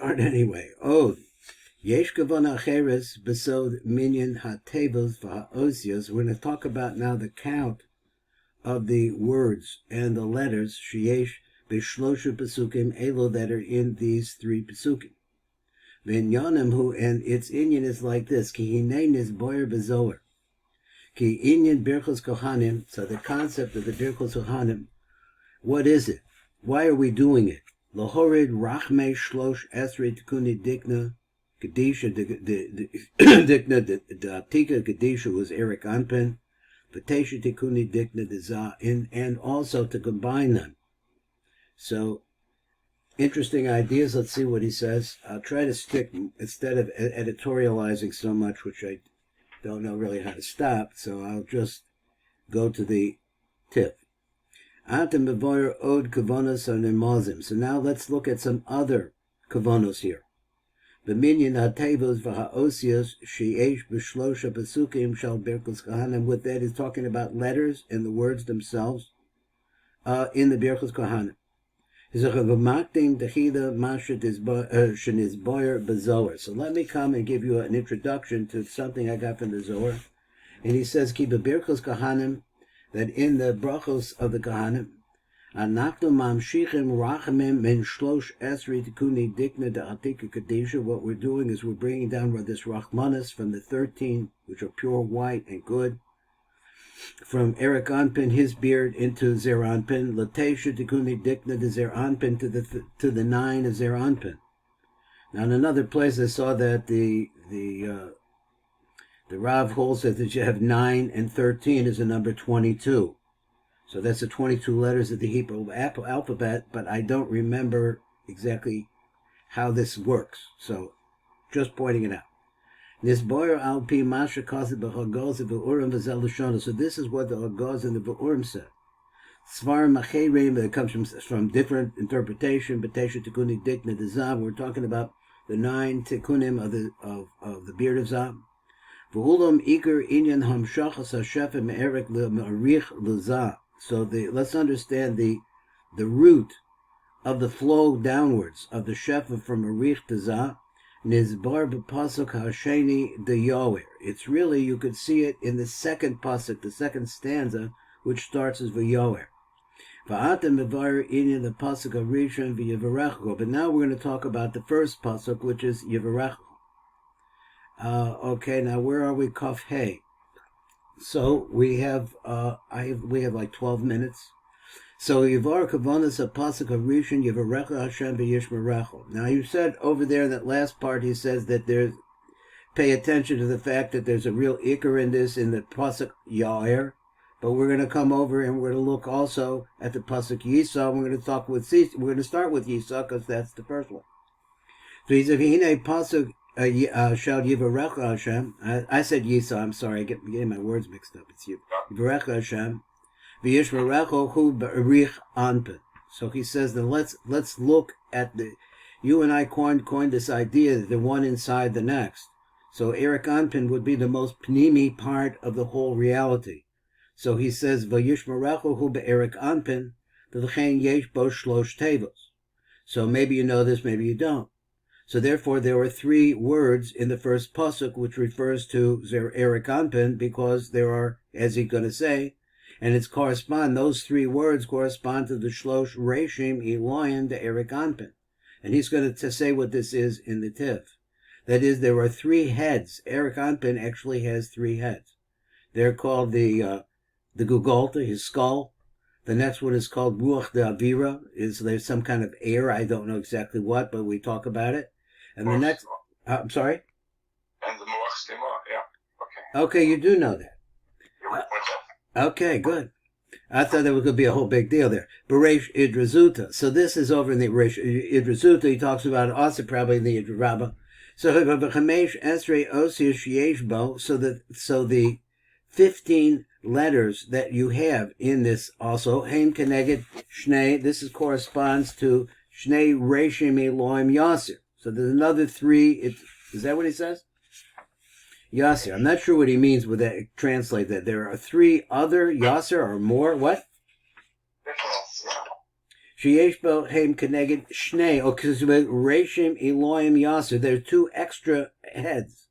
start anyway. Od. Yesh kavana acheres besod minyan hatevos v'ha'osios. We're going to talk about now the count of the words and the letters sheyesh b'shlosha pesukim elo that are in these three pesukim. V'inyanim hu, and its inyan is like this: ki hinei nizboyer bezoar, ki inyan birchos Cohanim. So the concept of the birchos Cohanim, what is it? Why are we doing it? Lahorid rachmei shlosh esrei tikuni dikna kedisha dikna datika kedisha was Eric Anpin. V'tesha tikuni dikna deza, and also to combine them. So, interesting ideas. Let's see what he says. I'll try to stick, instead of editorializing so much, which I don't know really how to stop, so I'll just go to the tip. So now let's look at some other kavanos here. What that is talking about letters and the words themselves in the Birchos Cohanim. So let me come and give you an introduction to something I got from the Zohar. And he says, Ki Birchos Cohanim, that in the brachos of the Kohanim, what we're doing is we're bringing down this Rachmanis from the 13, which are pure white and good, from Eric Anpin, his beard, into Zer Anpin, Latesha Tikuni Dikna to Zer Anpin, to the 9 of Zer Anpin. Now in another place I saw that the Rav holds that you have 9 and 13 is a number 22. So that's the 22 letters of the Hebrew alphabet, but I don't remember exactly how this works. So just pointing it out. This boyer alpi masha kaset b'chagos v'urim v'zel. So this is what the Hagos and the V'urim said. Svar macherim, that comes from different interpretation. B'tesha tikuni dikna dezav. We're talking about the 9 tikunim of the beard of Zav. V'hulam iker inyan hamshachas hashefem erik le'marich le'zav. So let's understand the root of the flow downwards of the shefa from Arich to Zah. Nizbar b'pasuk hasheni de Yower. It's really, you could see it in the second pasuk, the second stanza, which starts as v'yower. V'atem mevar in the pasuk of Rishon v'Yivarechecha. But now we're going to talk about the first pasuk, which is Yivarechecha. Okay, now where are we? Kaf Hey. So we have like 12 minutes. So Yivar Kavanas a pasuk of Rishon Yivarecha Hashem v'Yishmerecha. Now you said over there in that last part, he says that pay attention to the fact that there's a real ikar in this in the pasuk Yair. But we're going to come over and we're going to look also at the pasuk Yisa. We're going to start with Yisa because that's the first one. So he said, "Hine pasuk shall Yivarecha Hashem." I said Yisa. I'm sorry, I get my words mixed up. It's Yivarecha Hashem v'Yishmerecha hu b'Arich Anpin. So he says that let's look at you and I coined this idea that the one inside the next. So Eric Anpin would be the most pnimi part of the whole reality. So he says v'Yishmerecha hu b'Eric Anpin v'chein yesh bo shlosh tevos. So maybe you know this, maybe you don't. So therefore, there are 3 words in the first pasuk which refers to Eric Anpin, because there are, as he's going to say, and those 3 words correspond to the Shlosh Reshim Eloyin de Eric Anpin. And he's going to say what this is in the Tiv. That is, there are 3 heads. Eric Anpin actually has 3 heads. They're called the Gugolta, his skull. The next one is called Ruach de Avira. There's some kind of air, I don't know exactly what, but we talk about it. And the next, I'm sorry? And the Moach Stima, yeah. Okay. Okay, you do know that. Okay, good. I thought there was going to be a whole big deal there. Beresh Idrazuta. So this is over in the Beresh Idrazuta. He talks about it also probably in the Idrabba. So the 15 letters that you have in this also, Heim Keneged Shnei, this corresponds to Shnei Reshim Elohim Yasir. So there's another 3, is that what he says? Yasir. I'm not sure what he means with that, translate that. There are 3 other Yasir or more, what? Sheyesh bo heim keneged shnei, or Reshim Elohim Yasser. There are two extra heads.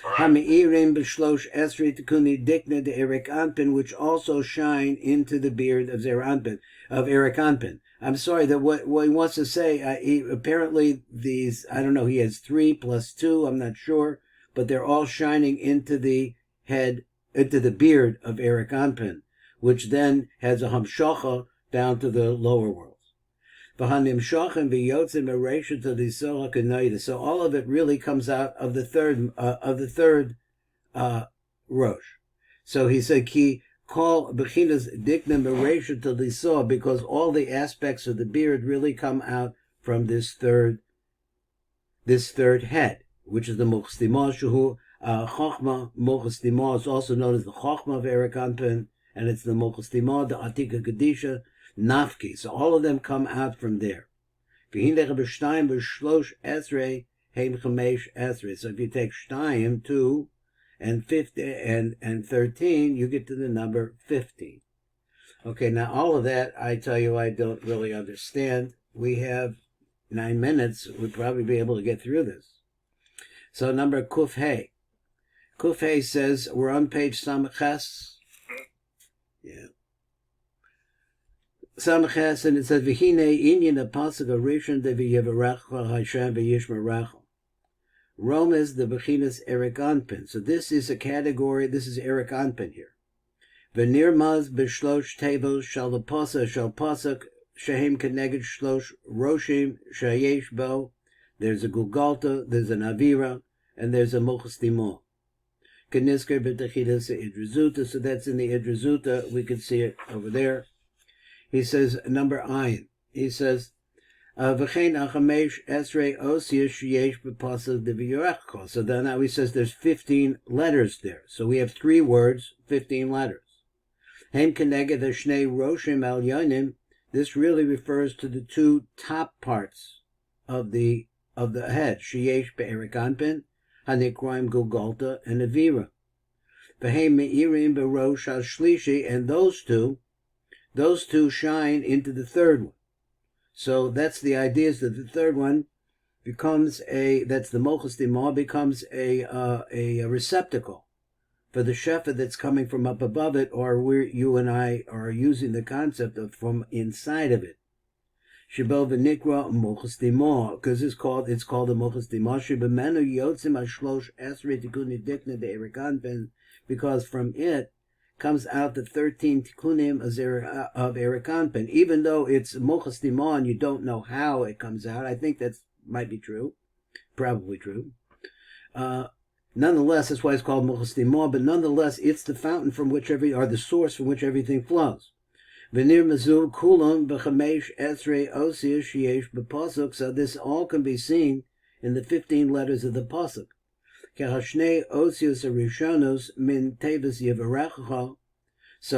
Hami'irim b'shlosh esrei tikuni dikna de Eric Anpin, which also shine into the beard of Eric Anpin. I'm sorry, that what he wants to say, apparently these, I don't know, he has 3 plus 2, I'm not sure, but they're all shining into the head, into the beard of Eric Anpin, which then has a hamshacha down to the lower worlds. So all of it really comes out of the third rosh. So he said, "Ki call bechinas dikna meresha to liso," because all the aspects of the beard really come out from this third head, which is the mochstima shehu chachma mochstima. It's also known as the chachma of Eric Anpin, and it's the mochstima, the atika kedisha. Nafki. So all of them come out from there. So if you take Shtayim, 2, and 50, and 13, you get to the number 15. Okay, now all of that, I tell you, I don't really understand. We have 9 minutes. We'll probably be able to get through this. So number Kuf Hey. Kuf Hey says, we're on page Samachas. Yeah. Samachas, and it says, "V'hine inyan apasuk arishon de v'yivarechecha Hashem v'yishmerecha." Rome is the bechinas Eric Anpin. So this is a category. This is Eric Anpin here. V'nirmaz b'shlosh tevos shal pasuk shehem keneged shlosh roshim shayesh bo. There's a Gulgalta, there's an Avira, and there's a Mochas Timo. Kenisker b'techidas idrizuta. So that's in the idrizuta. We can see it over there. He says, number ayin. He says, "V'chein achamesh esrei osius sheyesh b'pasuk de v'yivarechecha." So then now he says there's 15 letters there. So we have 3 words, 15 letters. Hem keneged shnei roshim al yonim. This really refers to the 2 top parts of the head. Sheyesh be'erik anpin, hanikroim gulgalta, and avira. V'hem meirim b'rosh al shlishi, and those two shine into the third one. So that's the idea, is that the third one becomes that's the Mochas Dimah, becomes a receptacle for the shefa that's coming from up above it, or you and I are using the concept of from inside of it. Shebel v'nikra Mochas Dimah, because it's called the Mochas Dimah. Shebemenu yotzim ashlosh esrei tikuni dikna de'erik anpin, because from it comes out the 13 tikkunim of Eric Anpin. Even though it's Mochas Dimah and you don't know how it comes out, I think that might be true, probably true. Nonetheless, that's why it's called Mochas Dimah, but nonetheless, it's the fountain from which the source from which everything flows. V'nir mazul kulam b'chamesh esrei osius sheyesh b'pasuk. So this all can be seen in the 15 letters of the pasuk. So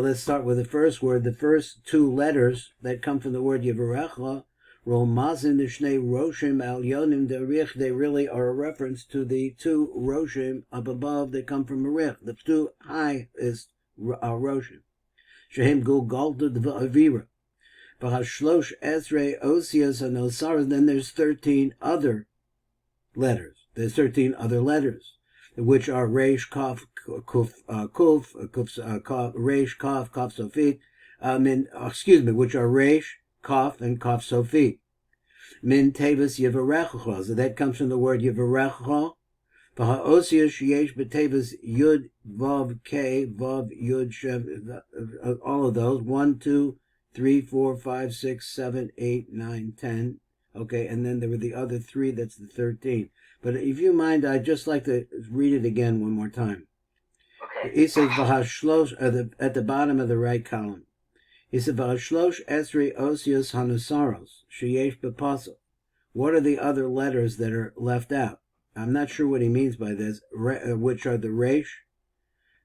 let's start with the first word. The first 2 letters that come from the word Yivarecha, they really are a reference to the 2 roshim up above that come from Arich. The 2 high is roshim. Shehem Gulgalta Avira. V'hashlosh esrei osias hanosar. Then there's 13 other letters. There's 13 other letters, which are Reish, Kaf, Kuf, Kaf, Reish, Kaf, Kaf, Sofit. Which are Reish, Kaf, and Kaf, Sofit. Min Tevis Yivarechecha. So that comes from the word Yivarechecha. V'ha'osius sheyesh b'tevis Yud, Vav, K, Vav, Yud, Shev. All of those. 1, 2, 3, 4, 5, 6, 7, 8, 9, 10. Okay, and then there were the other 3. That's the 13. But if you mind, I'd just like to read it again one more time. Okay. He says, "V'hashlosh," at the bottom of the right column. He said, "V'hashlosh esrei osios hanusaros sheyesh b'pasuk." What are the other letters that are left out? I'm not sure what he means by this. Which are the Reish,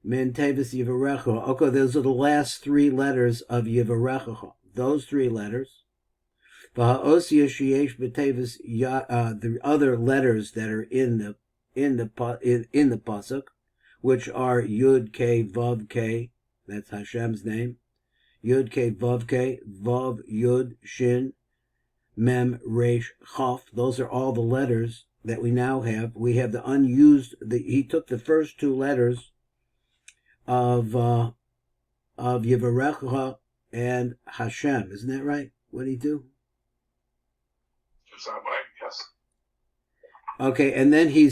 Min Tevis Yivarecha. Okay, those are the last 3 letters of Yivarecha. Those 3 letters. The other letters that are in the pasuk, which are Yud K Vav K, that's Hashem's name. Yud K Vav K, Vav Yud Shin, Mem, Resh, Chaf. Those are all the letters that we now have. We have the unused. He took the first two letters of Yivarechecha and Hashem. Isn't that right? What did he do? Is that right? Yes. Okay, and then he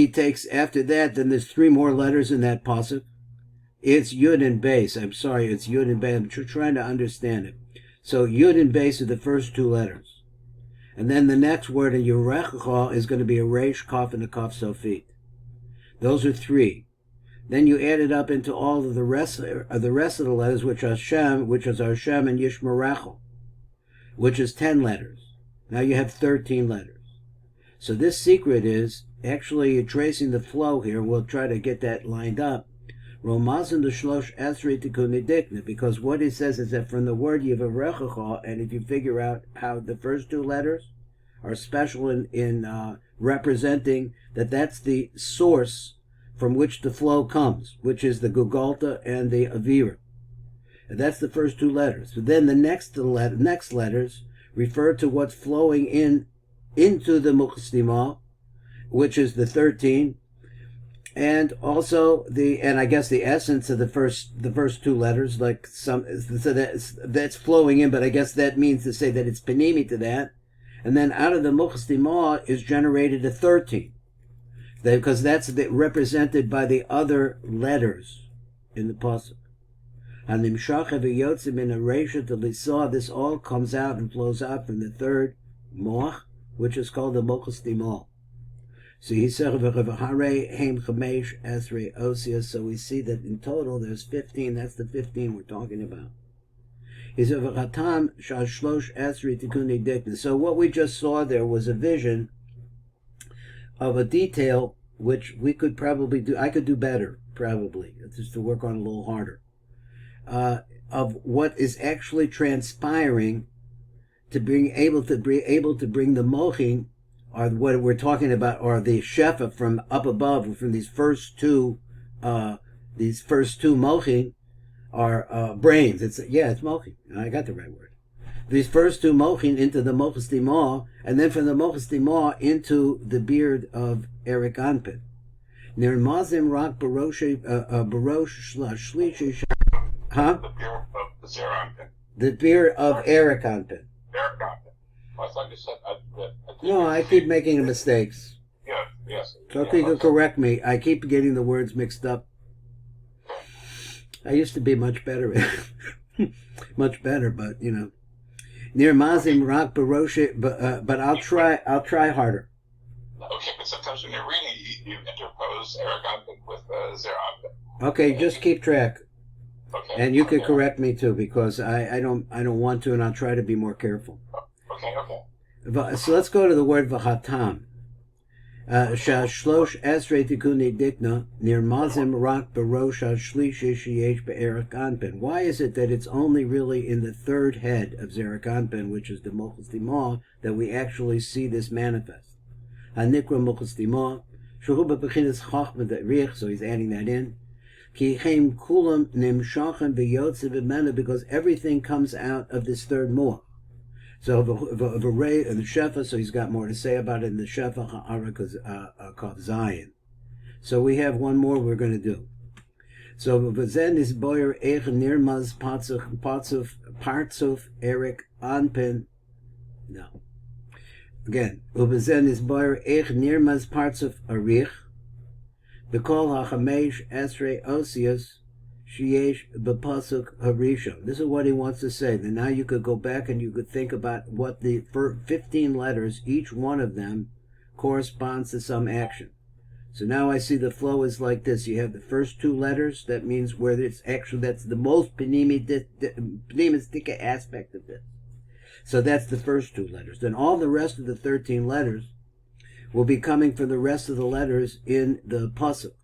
takes after that. Then there's three more letters in that pasuk. It's Yud and Beis. I'm sorry, it's Yud and Beis. I'm trying to understand it. So Yud and Beis are the first two letters, and then the next word in Yivarechecha is going to be a Resh, Kaf, and a Kaf Sofit. Those are three. Then you add it up into all of the rest of the letters, which is Hashem and Yishmerachel, which is 10 letters. Now you have 13 letters. So this secret is actually tracing the flow here. We'll try to get that lined up. Romazin the Shlosh Esri Tikuni Dikna, because what it says is that from the word Yivarechecha, and if you figure out how the first two letters are special in representing that's the source from which the flow comes, which is the Gugalta and the Avira. And that's the first two letters. But then the next letters refer to what's flowing into the Mukhstima, which is the 13, and also and I guess the essence of the first two letters, like so that's flowing in, but I guess that means to say that it's panimi to that, and then out of the Mukhstima is generated a 13. Because that's represented by the other letters in the pasuk. This all comes out and flows out from the third moach, which is called the mochus dimol. So he said, so we see that in total there's 15. That's the 15 we're talking about. He said, so what we just saw there was a vision of a detail which we could probably do. I could do better, probably, just to work on a little harder, of what is actually transpiring to being able to bring the mochin, or what we're talking about, or the shefa from up above, from these first two mochin, are brains. It's mochin. I got the right word. These first two mochin into the mochus dimah, and then from the mochus dimah into the beard of Eric Anpin. Near Mazim Rak Barosh Shlishi. Huh? The beard of the Zeranpin. The beard of Eric Anpin. Eric Anpin. I thought you said no, I keep making mistakes. Yeah, yes. So you can correct me. I keep getting the words mixed up. I used to be much better, but you know. Near Mazim Rak Baroshi, but I'll try harder. Okay, but sometimes when you're reading, you interpose Eric Anpin with Zer Anpin. Okay, just keep track. Okay. And you can correct me too, because I don't want to, and I'll try to be more careful. Okay. So let's go to the word v'hatam. Shlosh esrei tikuni dikna near mazim rak barosh shlishi sheyesh be'erek anpin. Why is it that it's only really in the third head of Zerek Anpin, which is the mochus dimah, that we actually see this manifest? Hanikra mochus dimah shehu bebechinas chachma da'rich. So he's adding that in. Ki heim kulam nimshachem v'yotze v'mena, because everything comes out of this third moach. So the shefa, so he's got more to say about it in the shefa ha'ara kav zayin. So we have one more we're going to do. So v'zen is boyer eich nirmaz partzuf Eric Anpin. No. Again, v'zen is boyer eich nirmaz partzuf arich b'kol ha'chamesh esrei osius Sheyesh b'pasuk harishon. This is what he wants to say. Then now you could go back and you could think about what the 15 letters, each one of them, corresponds to some action. So now I see the flow is like this. You have the first two letters. That means where it's actually, that's the most pneumistic aspect of this. So that's the first two letters. Then all the rest of the 13 letters will be coming from the rest of the letters in the pasuk.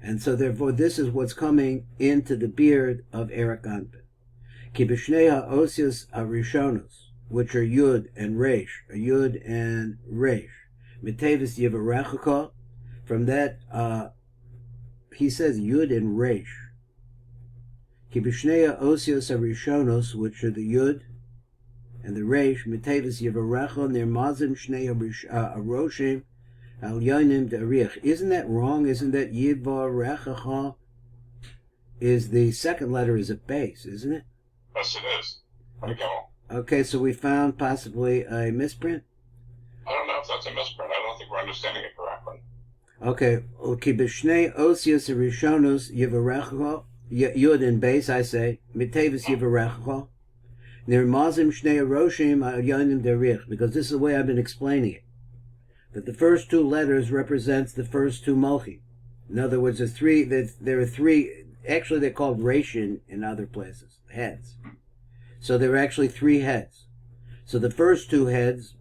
And so therefore this is what's coming into the beard of Eric Anpin. Ki b'shnei ha'osios harishonos, which are Yud and Resh, Mitevis Yivarechecha. From that, he says Yud and Resh. Ki b'shnei ha'osios harishonos, which are the Yud, and the Reish, Mitevis Yivarecha, Nirmazim Shnei Aroshim, Al Yonim Derich. Isn't that wrong? Isn't that Yivarechecha is the second letter is a base, isn't it? Yes, it is. Okay, so we found possibly a misprint? I don't know if that's a misprint. I don't think we're understanding it correctly. Okay, Kibishnei Osius Rishonus Yivarecha, Yud in base, I say, Mitevis Yivarecha, Nirmazim Shnei Aroshim Al Yonim Derich, because this is the way I've been explaining it. That the first two letters represents the first two mochi. In other words, there are three, actually they're called Rashim in other places, heads. So there are actually three heads. So the first two heads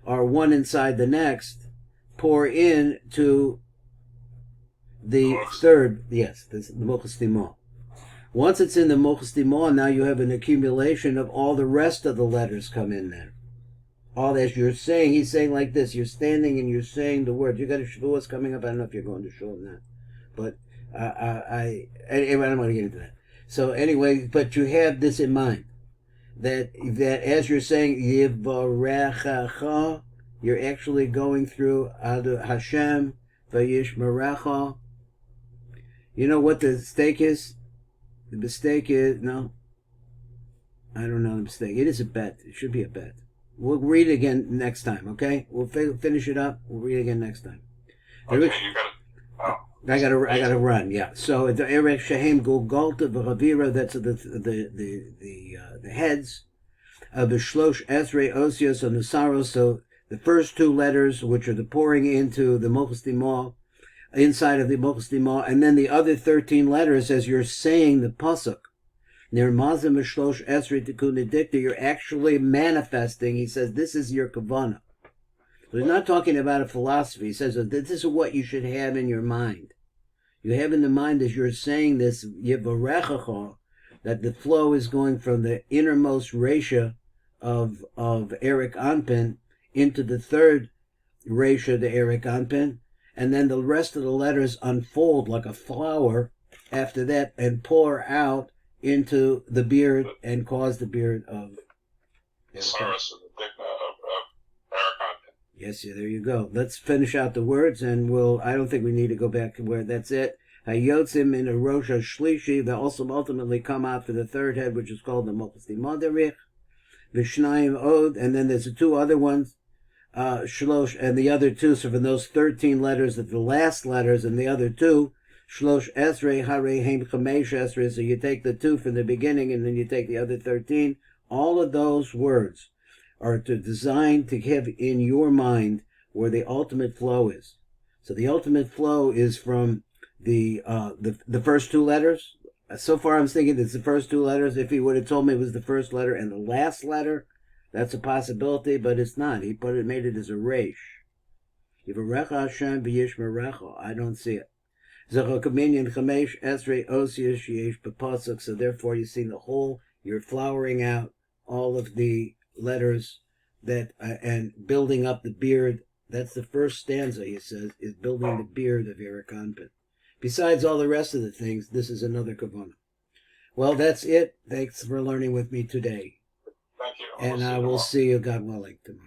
are one inside the next, pour in to the third, yes, the Mochas Timah. Once it's in the Mochas Timah, now you have an accumulation of all the rest of the letters come in there. All as you're saying, he's saying like this, you're standing and you're saying the words. You got a Shavuos coming up, I don't know if you're going to show them that. But I don't want to get into that. So anyway, but you have this in mind, that as you're saying, Yivarechecha, you're actually going through Adu Hashem, Vayishmerecha. You know what the mistake is? The mistake is, no, I don't know the mistake. It is a bet. It should be a bet. We'll read it again next time, okay? We'll finish it up. We'll read it again next time. Okay, you got it. I gotta run. Yeah. So the Erech Shehem Golgalta V'Ravira. That's the heads of the Shlosh Esrei Osios and Nusaros. So the first two letters, which are the pouring into the Mochas Timah, inside of the Mochas Timah, and then the other 13 letters as you're saying the pasuk. Nirmazim Shlosh Esrei Tikkun Dikta. You're actually manifesting. He says this is your kavanah. So he's not talking about a philosophy. He says that this is what you should have in your mind. You have in the mind as you're saying this, Yivarechecha, that the flow is going from the innermost Resha of Eric Anpin into the third Resha, the Eric Anpin, and then the rest of the letters unfold like a flower after that and pour out into the beard and cause the beard of Saras of the Digna of Eric Anpin. Yes, yeah, there you go. Let's finish out the words, and I don't think we need to go back to where that's it. Hayotzim in a Rosh Shlishi, they'll also ultimately come out for the third head, which is called the Mochas Timah Derich, Vishnayim Od, and then there's the two other ones, Shlosh, and the other two, so from those 13 letters, the last letters, and the other two, Shlosh Esrei, Hare Heim Chamesh Esrei, so you take the two from the beginning, and then you take the other 13. All of those words are designed to have in your mind where the ultimate flow is. So the ultimate flow is from the first two letters. So far I'm thinking it's the first two letters. If he would have told me it was the first letter and the last letter, that's a possibility, but it's not. He made it as a resh. Yivarecha Hashem b'yishmerecha. I don't see it. Zechokaminyan chamesh esrei osius yesh b'pasuk. So therefore you see the whole, you're flowering out all of the letters that and building up the beard. That's the first stanza, he says, is building the beard of Eric Anpin. Besides all the rest of the things, this is another kavanah. Well, that's it. Thanks for learning with me today. Thank you. And I will see you, God willing, tomorrow.